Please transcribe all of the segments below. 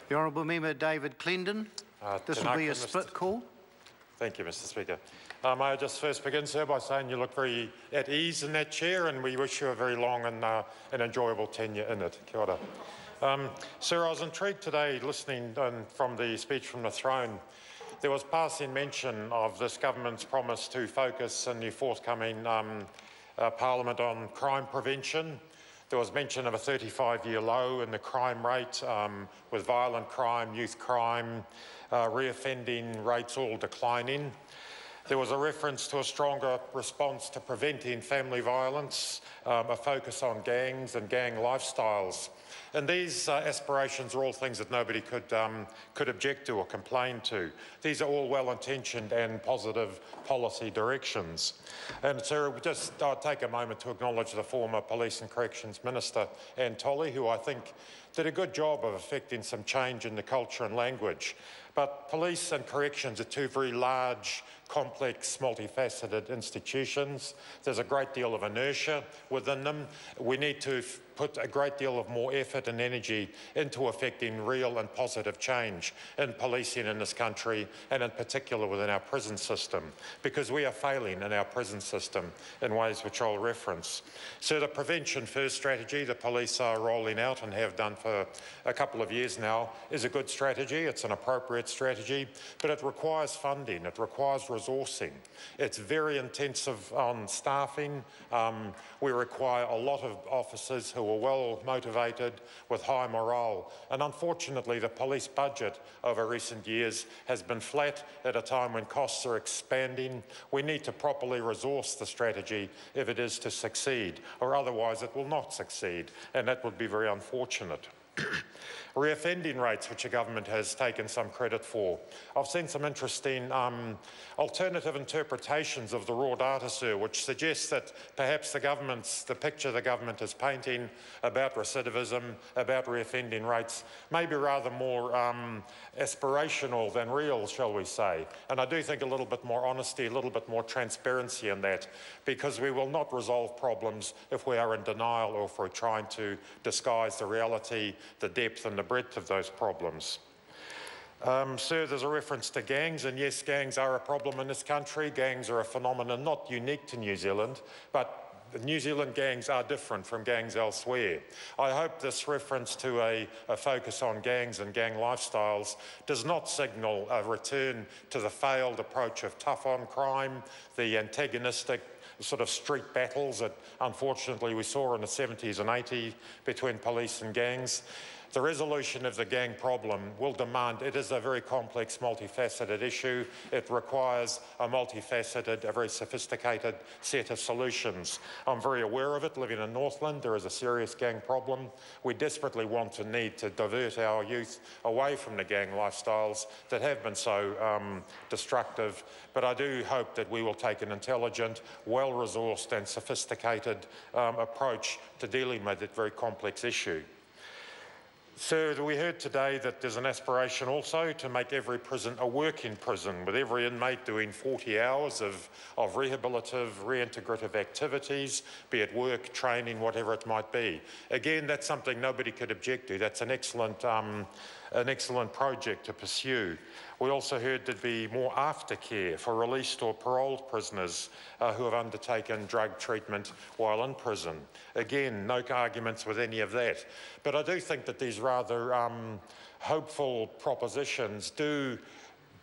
The Honourable Member David Clendon. This will be a split call. Thank you, Mr Speaker. May I just first begin, sir, by saying you look very at ease in that chair, and we wish you a very long and enjoyable tenure in it. Kia ora. Sir, I was intrigued today listening from the speech from the throne. There was passing mention of this government's promise to focus in the forthcoming Parliament on crime prevention. There was mention of a 35-year low in the crime rate, with violent crime, youth crime, reoffending rates all declining. There was a reference to a stronger response to preventing family violence, a focus on gangs and gang lifestyles. And these aspirations are all things that nobody could object to or complain to. These are all well-intentioned and positive policy directions. And so I'll take a moment to acknowledge the former Police and Corrections Minister, Anne Tolley, who I think did a good job of effecting some change in the culture and language. But police and corrections are two very large, complex, multifaceted institutions. There's a great deal of inertia within them. We need to put a great deal of more effort and energy into effecting real and positive change in policing in this country, and in particular within our prison system, because we are failing in our prison system in ways which I'll reference. So the Prevention First strategy the police are rolling out and have done for a couple of years now is a good strategy. It's an appropriate strategy, but it requires funding, it requires resourcing. It's very intensive on staffing. We require a lot of officers who are well motivated with high morale. And unfortunately, the police budget over recent years has been flat at a time when costs are expanding. We need to properly resource the strategy if it is to succeed, or otherwise it will not succeed, and that would be very unfortunate. Reoffending rates, which the government has taken some credit for. I've seen some interesting alternative interpretations of the raw data, sir, which suggests that perhaps the picture the government is painting about recidivism, about reoffending rates, may be rather more aspirational than real, shall we say. And I do think a little bit more honesty, a little bit more transparency in that, because we will not resolve problems if we are in denial or if we're trying to disguise the reality, the depth and the breadth of those problems. Sir, there's a reference to gangs, and yes, gangs are a problem in this country. Gangs are a phenomenon not unique to New Zealand, but the New Zealand gangs are different from gangs elsewhere. I hope this reference to a focus on gangs and gang lifestyles does not signal a return to the failed approach of tough-on crime, the antagonistic sort of street battles that unfortunately we saw in the 70s and 80s between police and gangs. The resolution of the gang problem will demand, it is a very complex, multifaceted issue. It requires a multifaceted, a very sophisticated set of solutions. I'm very aware of it. Living in Northland, there is a serious gang problem. We desperately want to need to divert our youth away from the gang lifestyles that have been so destructive. But I do hope that we will take an intelligent, well-resourced and sophisticated approach to dealing with that very complex issue. Sir, we heard today that there's an aspiration also to make every prison a working prison, with every inmate doing 40 hours of rehabilitative, reintegrative activities, be it work, training, whatever it might be. Again, that's something nobody could object to. That's an excellent project to pursue. We also heard there'd be more aftercare for released or paroled prisoners who have undertaken drug treatment while in prison. Again, no arguments with any of that. But I do think that these rather hopeful propositions do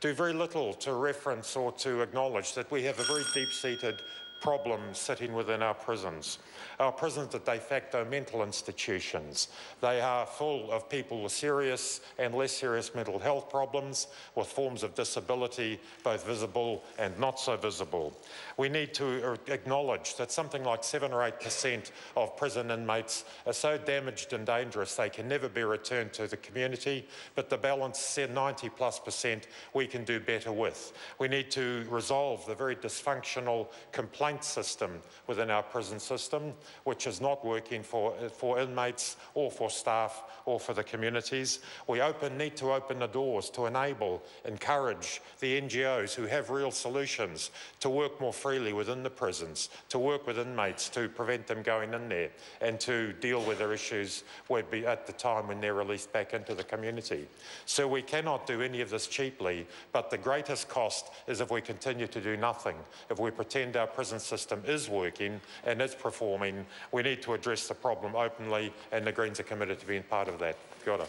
very little to reference or to acknowledge that we have a very deep-seated problem sitting within our prisons. Our prisons are de facto mental institutions. They are full of people with serious and less serious mental health problems, with forms of disability, both visible and not so visible. We need to acknowledge that something like 7 or 8% of prison inmates are so damaged and dangerous they can never be returned to the community, but the balance, 90+%, we can do better with. We need to resolve the very dysfunctional complaint complaint system within our prison system, which is not working for inmates or for staff or for the communities. We need to open the doors to encourage the NGOs who have real solutions to work more freely within the prisons, to work with inmates to prevent them going in there and to deal with their issues at the time when they're released back into the community. So we cannot do any of this cheaply, but the greatest cost is if we continue to do nothing. If we pretend our prison system is working and is performing, we need to address the problem openly, and the Greens are committed to being part of that. Kia ora.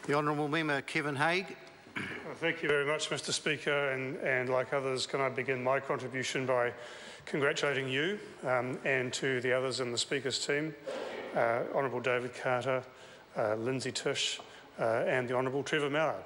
The Honourable Member Kevin Haig. Well, thank you very much, Mr Speaker, and like others, can I begin my contribution by congratulating you and to the others in the Speaker's team, Honourable David Carter, Lindsay Tish and the Honourable Trevor Mallard.